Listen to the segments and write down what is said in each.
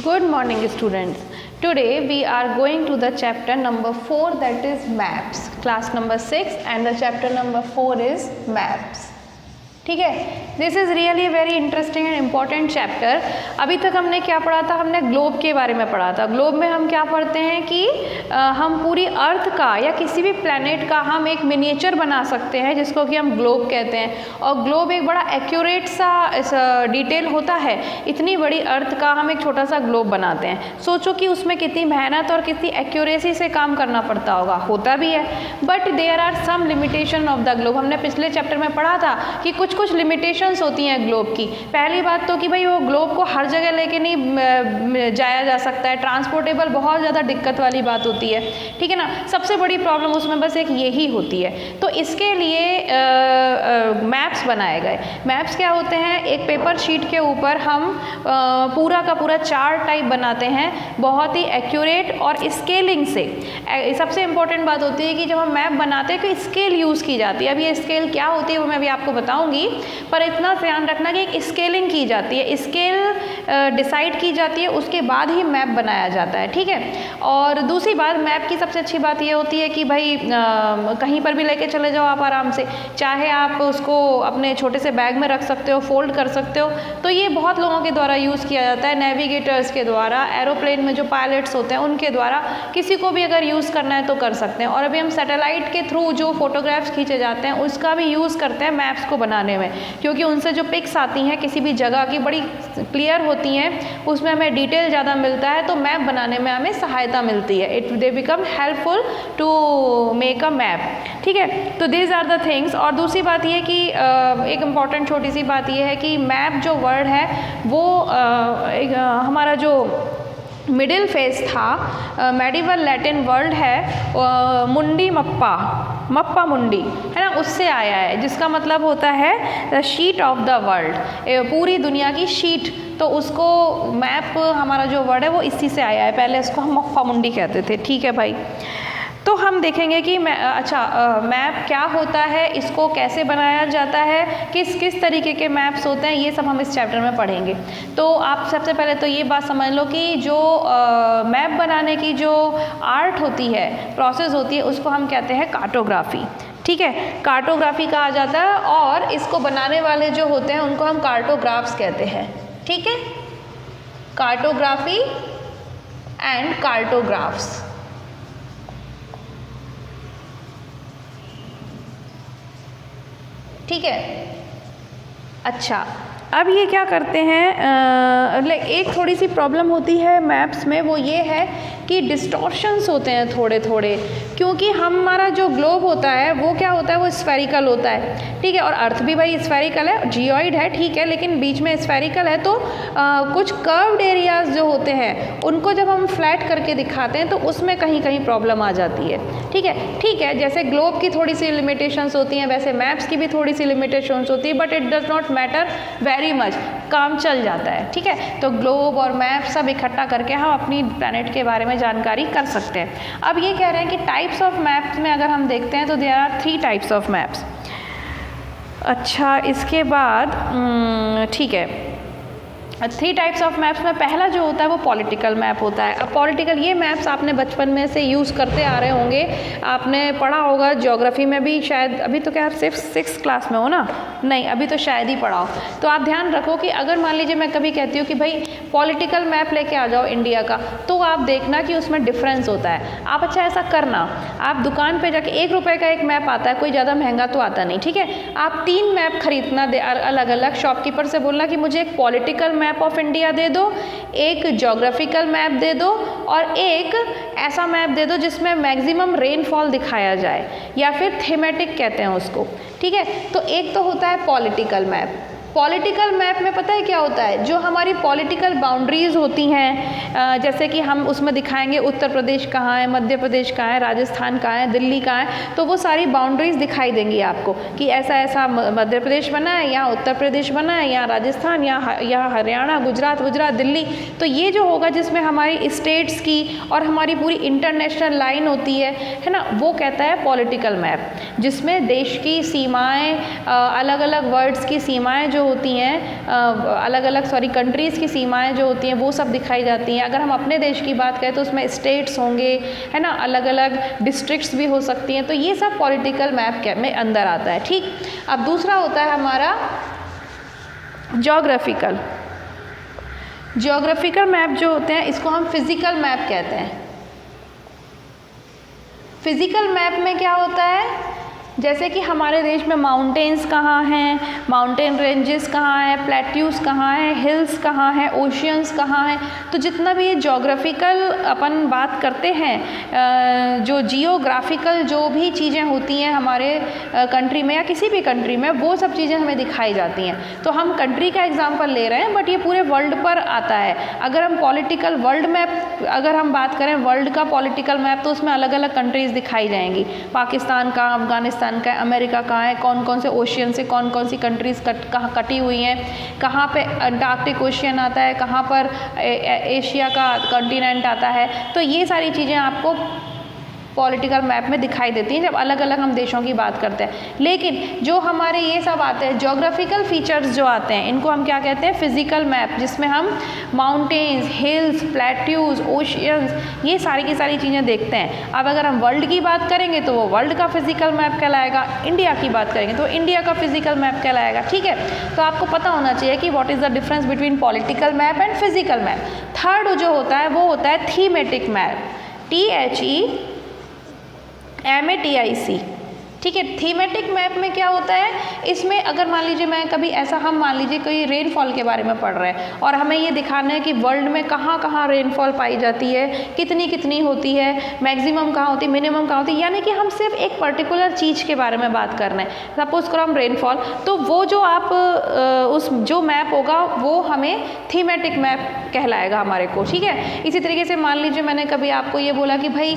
Good morning students. Today we are going to the chapter number 4, that is maps. Class number 6 and the chapter number 4 is maps. ठीक है, this is really very interesting and important chapter. अभी तक हमने क्या पढ़ा था? हमने globe के बारे में पढ़ा था. ग्लोब में हम क्या पढ़ते हैं कि हम पूरी अर्थ का या किसी भी प्लैनेट का हम एक मिनिएचर बना सकते हैं जिसको कि हम ग्लोब कहते हैं. और ग्लोब एक बड़ा एक्यूरेट सा डिटेल होता है. इतनी बड़ी अर्थ का हम एक छोटा सा ग्लोब बनाते हैं. सोचो कि उसमें कितनी मेहनत और कितनी एक्यूरेसी से काम करना पड़ता होगा. होता भी है, but there are some limitation of the globe. हमने पिछले चैप्टर में पढ़ा था कि कुछ लिमिटेशंस होती हैं ग्लोब की. पहली बात तो कि भाई वो ग्लोब को हर जगह लेके नहीं जाया जा सकता है. ट्रांसपोर्टेबल बहुत ज़्यादा दिक्कत वाली बात होती है. ठीक है ना. सबसे बड़ी प्रॉब्लम उसमें बस एक यही होती है. तो इसके लिए मैप्स बनाए गए. मैप्स क्या होते हैं? एक पेपर शीट के ऊपर हम पूरा का पूरा चार्ट टाइप बनाते हैं, बहुत ही एक्यूरेट और स्केलिंग से. सबसे इम्पोर्टेंट बात होती है कि जब हम मैप बनाते हैं तो स्केल यूज़ की जाती है. अब ये स्केल क्या होती है वो मैं अभी आपको बताऊंगी, पर इतना ध्यान रखना कि एक स्केलिंग की जाती है. स्केल डिसाइड की जाती है, उसके बाद ही मैप बनाया जाता है. ठीक है. और दूसरी बात, मैप की सबसे अच्छी बात ये होती है कि भाई कहीं पर भी लेके चले जाओ आप आराम से. चाहे आप उसको अपने छोटे से बैग में रख सकते हो, फोल्ड कर सकते हो. तो ये बहुत लोगों के द्वारा यूज़ किया जाता है. नेविगेटर्स के द्वारा, एरोप्लेन में जो पायलट्स होते हैं उनके द्वारा, किसी को भी अगर यूज़ करना है तो कर सकते हैं. और अभी हम सैटेलाइट के थ्रू जो फोटोग्राफ्स खींचे जाते हैं उसका भी यूज़ करते हैं मैप्स को बनाने में, क्योंकि उनसे जो पिक्स आती हैं किसी भी जगह की बड़ी क्लियर होती हैं, उसमें हमें डिटेल ज़्यादा मिलता है, तो मैप बनाने में हमें सहायता मिलती है. They become helpful to make a map. ठीक है. तो दीज आर द थिंग्स. और दूसरी बात ये कि एक इम्पॉर्टेंट छोटी सी बात ये है कि मैप जो वर्ड है वो हमारा जो मिडिल फेज था, मेडिवल लैटिन वर्ड है मुंडी मप्पा मुंडी, है ना, उससे आया है, जिसका मतलब होता है the sheet of the world, पूरी दुनिया की शीट. तो उसको मैप हमारा जो वर्ड है वो इसी से आया है. पहले इसको हम मप्पा मुंडी कहते थे. ठीक है भाई. तो हम देखेंगे कि मैप क्या होता है, इसको कैसे बनाया जाता है, किस किस तरीके के मैप्स होते हैं, ये सब हम इस चैप्टर में पढ़ेंगे. तो आप सबसे पहले तो ये बात समझ लो कि जो मैप बनाने की जो आर्ट होती है, प्रोसेस होती है, उसको हम कहते हैं कार्टोग्राफी. ठीक है. कार्टोग्राफी कहा जाता है. और इसको बनाने वाले जो होते हैं उनको हम कार्टोग्राफ्स कहते हैं. ठीक है. Cartography and cartographs. ठीक है. अच्छा, अब ये क्या करते हैं, एक थोड़ी सी प्रॉब्लम होती है मैप्स में, वो ये है कि डिस्टॉर्शंस होते हैं थोड़े थोड़े, क्योंकि हमारा जो ग्लोब होता है वो क्या होता है, वो स्फेरिकल होता है. ठीक है. और अर्थ भी भाई स्फेरिकल है, जियोइड है. ठीक है. लेकिन बीच में स्फेरिकल है, तो कुछ कर्व्ड एरियाज जो होते हैं उनको जब हम फ्लैट करके दिखाते हैं तो उसमें कहीं कहीं प्रॉब्लम आ जाती है. ठीक है. ठीक है. जैसे ग्लोब की थोड़ी सी लिमिटेशंस होती हैं, वैसे मैप्स की भी थोड़ी सी लिमिटेशंस होती है, but it does not matter very much. काम चल जाता है. ठीक है. तो ग्लोब और मैप सब इकट्ठा करके हम अपनी प्लैनेट के बारे में जानकारी कर सकते हैं. अब ये कह रहे हैं कि टाइप्स ऑफ मैप्स में अगर हम देखते हैं तो there are 3 types of maps. अच्छा, इसके बाद ठीक है, 3 टाइप्स ऑफ मैप्स में पहला जो होता है वो पॉलिटिकल मैप होता है. अब पॉलिटिकल, ये मैप्स आपने बचपन में से यूज़ करते आ रहे होंगे, आपने पढ़ा होगा ज्योग्राफी में भी शायद. अभी तो क्या सिर्फ 6th क्लास में हो ना? नहीं, अभी तो शायद ही पढ़ा हो. तो आप ध्यान रखो कि अगर मान लीजिए मैं कभी कहती हूँ कि भाई पॉलिटिकल मैप लेके आ जाओ इंडिया का, तो आप देखना कि उसमें डिफरेंस होता है. आप अच्छा ऐसा करना, आप दुकान पर जाके 1 रुपये का एक मैप आता है, कोई ज़्यादा महंगा तो आता नहीं. ठीक है. आप 3 मैप खरीदना अलग अलग. शॉपकीपर से बोलना कि मुझे एक पॉलिटिकल मैप ऑफ इंडिया दे दो, एक ज्योग्राफिकल मैप दे दो, और एक ऐसा मैप दे दो जिसमें मैक्सिमम रेनफॉल दिखाया जाए, या फिर थीमेटिक कहते हैं उसको. ठीक है. तो एक तो होता है पॉलिटिकल मैप. पॉलिटिकल मैप में पता है क्या होता है, जो हमारी पॉलिटिकल बाउंड्रीज़ होती हैं, जैसे कि हम उसमें दिखाएंगे उत्तर प्रदेश कहाँ है, मध्य प्रदेश कहाँ है, राजस्थान कहाँ है, दिल्ली कहाँ है, तो वो सारी बाउंड्रीज़ दिखाई देंगी आपको कि ऐसा ऐसा मध्य प्रदेश बना है, यहाँ उत्तर प्रदेश बना है, यहाँ राजस्थान, यहाँ हरियाणा, गुजरात दिल्ली. तो ये जो होगा जिसमें हमारी स्टेट्स की और हमारी पूरी इंटरनेशनल लाइन होती है ना, वो कहता है पॉलिटिकल मैप, जिसमें देश की सीमाएँ, अलग अलग वर्ड्स की सीमाएँ जो होती हैं, अलग अलग कंट्रीज़ की सीमाएं जो होती हैं वो सब दिखाई जाती हैं। अगर हम अपने देश की बात करें तो उसमें स्टेट्स होंगे, है ना, अलग अलग डिस्ट्रिक्ट्स भी हो सकती हैं, तो ये सब पॉलिटिकल मैप में अंदर आता है। ठीक, अब दूसरा होता है हमारा ज्योग्राफिकल। ज्योग्राफिकल मैप जो होते हैं इसको हम फिजिकल मैप कहते हैं। फिजिकल मैप में क्या होता है, जैसे कि हमारे देश में माउंटेन्स कहाँ हैं, माउंटेन रेंजेस कहाँ हैं, प्लेट्यूज कहाँ हैं, हिल्स कहाँ हैं, ओशियंस कहाँ हैं, तो जितना भी ये ज्योग्राफिकल अपन बात करते हैं, जो जियोग्राफिकल जो भी चीज़ें होती हैं हमारे कंट्री में या किसी भी कंट्री में, वो सब चीज़ें हमें दिखाई जाती हैं। तो हम कंट्री का एग्जाम्पल ले रहे हैं बट ये पूरे वर्ल्ड पर आता है। अगर हम पॉलिटिकल वर्ल्ड मैप अगर हम बात करें वर्ल्ड का पॉलिटिकल मैप, तो उसमें अलग अलग कंट्रीज़ दिखाई जाएंगी। पाकिस्तान का, अफगानिस्तान का, अमेरिका कहाँ है, कौन कौन से ओशियन से कौन कौन सी कंट्रीज़ कहाँ कटी हुई हैं, कहाँ पे अंटार्कटिक ओशियन आता है, कहाँ पर एशिया का कॉन्टिनेंट आता है। तो ये सारी चीज़ें आपको पॉलिटिकल मैप में दिखाई देती हैं जब अलग अलग हम देशों की बात करते हैं। लेकिन जो हमारे ये सब आते हैं ज्योग्राफिकल फीचर्स जो आते हैं, इनको हम क्या कहते हैं, फिजिकल मैप, जिसमें हम माउंटेन्स, हिल्स, प्लेट्यूज, ओशियंस, ये सारी की सारी चीज़ें देखते हैं। अब अगर हम वर्ल्ड की बात करेंगे तो वो वर्ल्ड का फिजिकल मैप कहलाएगा, इंडिया की बात करेंगे तो इंडिया का फिजिकल मैप कहलाएगा। ठीक है, तो आपको पता होना चाहिए कि what is the difference between political map and physical map. Third जो होता है वो होता है थीमेटिक मैप, THEMATIC। ठीक है, थीमेटिक मैप में क्या होता है, इसमें अगर मान लीजिए मैं कभी ऐसा, हम मान लीजिए कोई रेनफॉल के बारे में पढ़ रहे हैं और हमें ये दिखाना है कि वर्ल्ड में कहाँ कहाँ रेनफॉल पाई जाती है, कितनी कितनी होती है, मैक्सिमम कहाँ होती है, मिनिमम कहाँ होती है, यानी कि हम सिर्फ एक पर्टिकुलर चीज़ के बारे में बात कर रहे हैं। सपोज करो हम रेनफॉल, तो वो जो आप उस जो मैप होगा वो हमें थीमेटिक मैप कहलाएगा हमारे को। ठीक है, इसी तरीके से मान लीजिए मैंने कभी आपको ये बोला कि भाई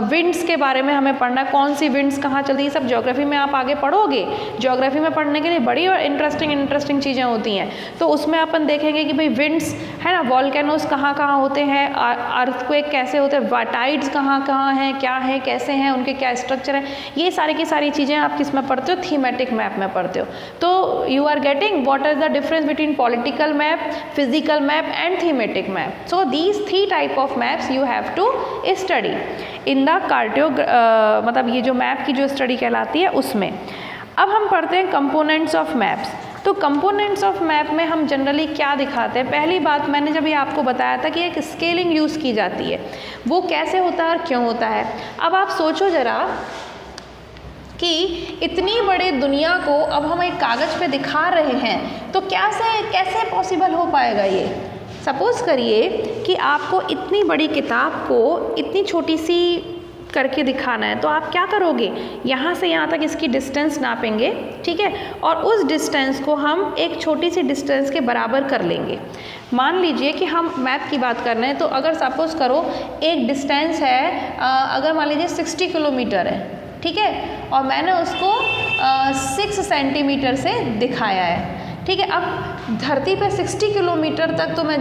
विंड्स के बारे में हमें पढ़ना है, कौन सी विंड्स कहाँ चलती है, सब ज्योग्राफी में आप आगे पढ़ोगे। ज्योग्राफी में पढ़ने के लिए बड़ी और इंटरेस्टिंग चीज़ें होती हैं। तो उसमें अपन देखेंगे कि भाई विंड्स, है ना, वॉल्केनोस कहाँ कहाँ होते हैं, अर्थक्वेक कैसे होते हैं, टाइड्स कहाँ कहाँ हैं, क्या है, कैसे हैं, उनके क्या स्ट्रक्चर हैं, ये सारी की सारी चीज़ें आप किस में पढ़ते हो, थीमेटिक मैप में पढ़ते हो। तो you are getting what is the difference between political map, physical map and thematic map. So these 3 type of maps you have to study in the मतलब ये जो मैप की जो स्टडी कहलाती है उसमें। अब हम पढ़ते हैं कंपोनेंट्स ऑफ मैप्स। तो कंपोनेंट्स ऑफ मैप में हम जनरली क्या दिखाते हैं, पहली बात मैंने जब ये आपको बताया था कि एक स्केलिंग यूज़ की जाती है, वो कैसे होता है और क्यों होता है। अब आप सोचो ज़रा कि इतनी बड़ी दुनिया को अब हम एक कागज़ पे दिखा रहे हैं, तो कैसे पॉसिबल हो पाएगा ये। सपोज़ करिए कि आपको इतनी बड़ी किताब को इतनी छोटी सी करके दिखाना है, तो आप क्या करोगे, यहाँ से यहाँ तक इसकी डिस्टेंस नापेंगे, ठीक है, और उस डिस्टेंस को हम एक छोटी सी डिस्टेंस के बराबर कर लेंगे। मान लीजिए कि हम मैप की बात कर रहे हैं, तो अगर सपोज़ करो एक डिस्टेंस है, अगर मान लीजिए 60 किलोमीटर है, ठीक है, और मैंने उसको 6 सेंटीमीटर से दिखाया है। ठीक है, अब धरती पे 60 किलोमीटर तक तो मैं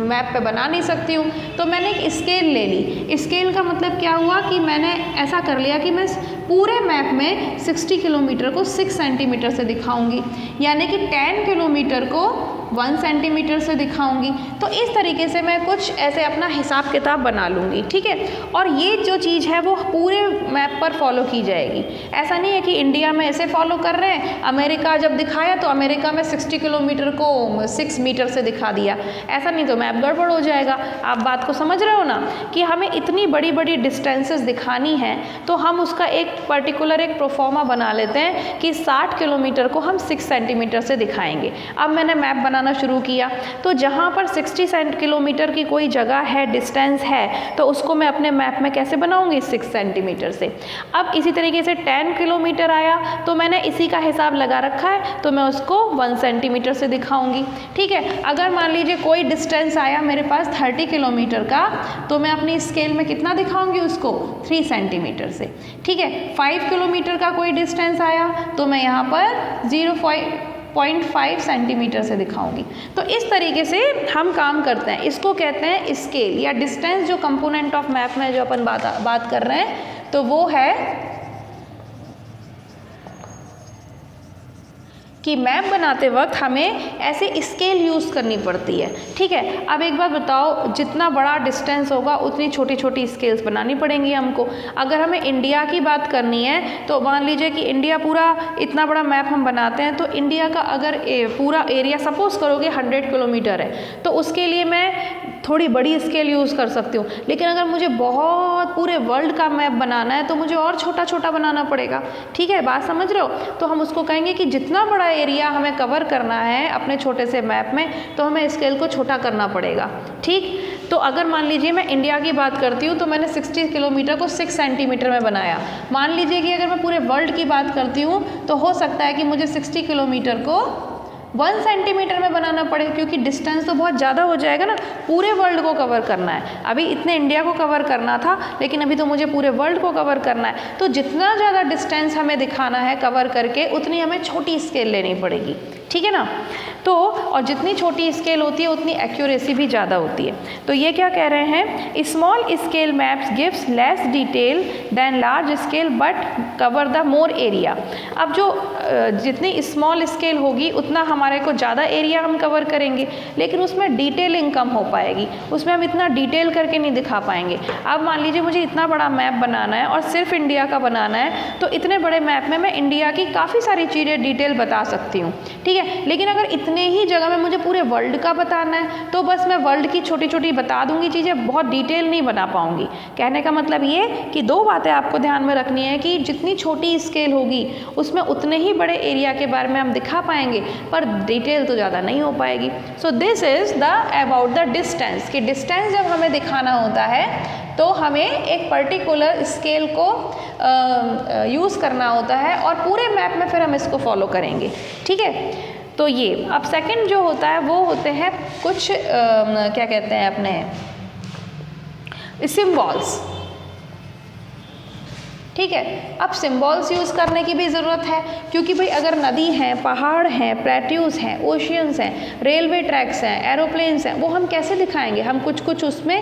मैप पे बना नहीं सकती हूँ, तो मैंने एक स्केल ले ली। स्केल का मतलब क्या हुआ कि मैंने ऐसा कर लिया कि मैं पूरे मैप में 60 किलोमीटर को 6 सेंटीमीटर से दिखाऊंगी, यानी कि 10 किलोमीटर को 1 सेंटीमीटर से दिखाऊंगी। तो इस तरीके से मैं कुछ ऐसे अपना हिसाब किताब बना लूँगी। ठीक है, और ये जो चीज़ है वो पूरे मैप पर फॉलो की जाएगी। ऐसा नहीं है कि इंडिया में ऐसे फॉलो कर रहे हैं, अमेरिका जब दिखाया तो अमेरिका में 60 किलोमीटर को 6 मीटर से दिखा दिया, ऐसा नहीं, तो मैप गड़बड़ हो जाएगा। आप बात को समझ रहे हो ना, कि हमें इतनी बड़ी बड़ी डिस्टेंसेस दिखानी है, तो हम उसका एक पर्टिकुलर एक प्रोफॉर्मा बना लेते हैं कि 60 किलोमीटर को हम 6 सेंटीमीटर से दिखाएंगे। अब मैंने मैप बनाना शुरू किया, तो जहाँ पर 60 किलोमीटर की कोई जगह है, डिस्टेंस है, तो उसको मैं अपने मैप में कैसे बनाऊंगी, 6 सेंटीमीटर से। अब इसी तरीके से 10 किलोमीटर आया, तो मैंने इसी का हिसाब लगा रखा है, तो मैं उसको 1 सेंटीमीटर से दिखाऊंगी। ठीक है, अगर मान लीजिए कोई डिस्टेंस आया मेरे पास 30 किलोमीटर का, तो मैं अपनी स्केल में कितना दिखाऊंगी उसको, 3 सेंटीमीटर से। ठीक है, 5 किलोमीटर का कोई डिस्टेंस आया, तो मैं यहाँ पर 0.5 सेंटीमीटर से दिखाऊंगी। तो इस तरीके से हम काम करते हैं, इसको कहते हैं स्केल या डिस्टेंस। जो कंपोनेंट ऑफ मैप में जो अपन बात कर रहे हैं, तो वो है कि मैप बनाते वक्त हमें ऐसे स्केल यूज़ करनी पड़ती है। ठीक है, अब एक बात बताओ, जितना बड़ा डिस्टेंस होगा उतनी छोटी छोटी स्केल्स बनानी पड़ेंगी हमको। अगर हमें इंडिया की बात करनी है तो मान लीजिए कि इंडिया पूरा इतना बड़ा मैप हम बनाते हैं, तो इंडिया का अगर पूरा एरिया सपोज करोगे 100 किलोमीटर है, तो उसके लिए मैं थोड़ी बड़ी स्केल यूज़ कर सकती हूँ। लेकिन अगर मुझे बहुत पूरे वर्ल्ड का मैप बनाना है तो मुझे और छोटा छोटा बनाना पड़ेगा। ठीक है, बात समझ रहे हो? तो हम उसको कहेंगे कि जितना बड़ा एरिया हमें कवर करना है अपने छोटे से मैप में, तो हमें स्केल को छोटा करना पड़ेगा। ठीक, तो अगर मान लीजिए मैं इंडिया की बात करती हूँ तो मैंने 60 किलोमीटर को 6 सेंटीमीटर में बनाया। मान लीजिए कि अगर मैं पूरे वर्ल्ड की बात करती हूँ तो हो सकता है कि मुझे 60 किलोमीटर को 1 सेंटीमीटर में बनाना पड़े, क्योंकि डिस्टेंस तो बहुत ज़्यादा हो जाएगा ना, पूरे वर्ल्ड को कवर करना है। अभी इतने इंडिया को कवर करना था, लेकिन अभी तो मुझे पूरे वर्ल्ड को कवर करना है। तो जितना ज़्यादा डिस्टेंस हमें दिखाना है कवर करके, उतनी हमें छोटी स्केल लेनी पड़ेगी। ठीक है ना? तो और जितनी छोटी स्केल होती है उतनी एक्यूरेसी भी ज़्यादा होती है। तो ये क्या कह रहे हैं, small scale maps gives less detail than large scale but cover the more area. अब जो जितनी स्मॉल स्केल होगी उतना हमारे को ज़्यादा एरिया हम कवर करेंगे, लेकिन उसमें डिटेलिंग कम हो पाएगी, उसमें हम इतना डिटेल करके नहीं दिखा पाएंगे। अब मान लीजिए मुझे इतना बड़ा मैप बनाना है और सिर्फ इंडिया का बनाना है, तो इतने बड़े मैप में मैं इंडिया की काफ़ी सारी चीज़ें डिटेल बता सकती हूँ। ठीक है, लेकिन अगर इतने ही जगह में मुझे पूरे वर्ल्ड का बताना है तो बस मैं वर्ल्ड की छोटी छोटी बता दूंगी चीज़ें, बहुत डिटेल नहीं बना पाऊंगी। कहने का मतलब ये कि दो बातें आपको ध्यान में रखनी है कि जितनी छोटी स्केल होगी उसमें उतने ही बड़े एरिया के बारे में हम दिखा पाएंगे, पर डिटेल तो ज़्यादा नहीं हो पाएगी। So this is the about the distance, कि डिस्टेंस जब हमें दिखाना होता है तो हमें एक पर्टिकुलर स्केल को यूज़ करना होता है और पूरे मैप में फिर हम इसको फॉलो करेंगे। ठीक है, तो ये अब सेकंड जो होता है वो होते हैं कुछ क्या कहते हैं अपने सिम्बॉल्स। ठीक है, अब सिम्बॉल्स यूज़ करने की भी ज़रूरत है, क्योंकि भाई अगर नदी हैं, पहाड़ हैं, प्लेट्यूज हैं, ओशियंस हैं, रेलवे ट्रैक्स हैं, एरोप्लेन्स हैं, वो हम कैसे दिखाएंगे? हम कुछ कुछ उसमें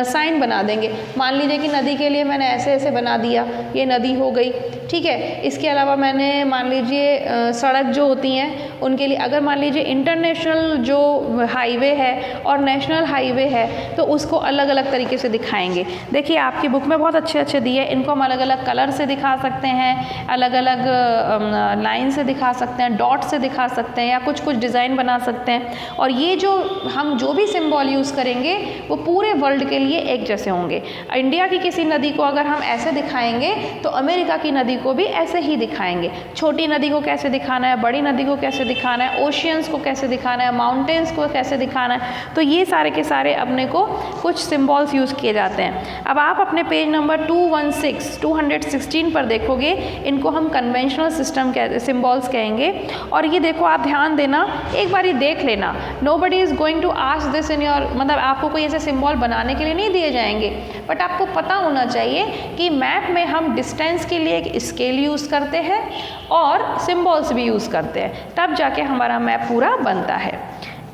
साइन बना देंगे। मान लीजिए कि नदी के लिए मैंने ऐसे ऐसे बना दिया, ये नदी हो गई। ठीक है, इसके अलावा मैंने मान लीजिए सड़क जो होती हैं उनके लिए, अगर मान लीजिए इंटरनेशनल जो हाईवे है और नेशनल हाईवे है तो उसको अलग अलग तरीके से दिखाएंगे। देखिए आपकी बुक में बहुत अच्छे अच्छे दिए, इनको हम अलग अलग कलर से दिखा सकते हैं, अलग अलग लाइन से दिखा सकते हैं, डॉट से दिखा सकते हैं, या कुछ कुछ डिज़ाइन बना सकते हैं। और ये जो हम जो भी सिंबल यूज़ करेंगे वो पूरे वर्ल्ड के लिए एक जैसे होंगे। इंडिया की किसी नदी को अगर हम ऐसे दिखाएंगे तो अमेरिका की नदी को भी ऐसे ही दिखाएंगे। छोटी नदी को कैसे दिखाना है, बड़ी नदी को कैसे दिखाना है, ओशियंस को कैसे दिखाना है, माउंटेन्स को कैसे दिखाना है, तो ये सारे के सारे अपने को कुछ सिंबल्स यूज़ किए जाते हैं। अब आप अपने पेज नंबर 216 पर देखोगे, इनको हम कन्वेंशनल सिस्टम सिंबल्स कहेंगे। और ये देखो आप ध्यान देना, एक बार ही देख लेना, nobody is going to ask this in your, मतलब आपको कोई ऐसे सिंबल बनाने के लिए नहीं दिए जाएंगे, बट आपको पता होना चाहिए कि मैप में हम डिस्टेंस के लिए एक स्केल यूज़ करते हैं और सिंबल्स भी यूज़ करते हैं, तब जाके हमारा मैप पूरा बनता है।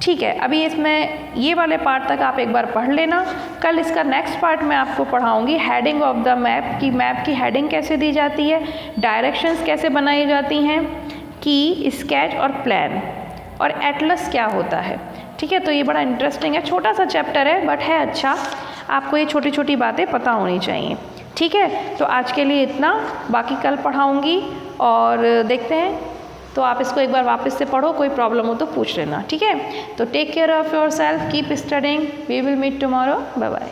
ठीक है, अभी इसमें ये वाले पार्ट तक आप एक बार पढ़ लेना। कल इसका नेक्स्ट पार्ट मैं आपको पढ़ाऊंगी हेडिंग ऑफ द मैप, की मैप की हेडिंग कैसे दी जाती है, डायरेक्शंस कैसे बनाई जाती हैं, की स्केच और प्लान, और एटलस क्या होता है। ठीक है, तो ये बड़ा इंटरेस्टिंग है, छोटा सा चैप्टर है बट है अच्छा, आपको ये छोटी छोटी बातें पता होनी चाहिए। ठीक है, तो आज के लिए इतना, बाकी कल पढ़ाऊँगी और देखते हैं। तो आप इसको एक बार वापस से पढ़ो, कोई प्रॉब्लम हो तो पूछ लेना। ठीक है, तो take care of your self, keep studying, we will meet tomorrow, bye bye.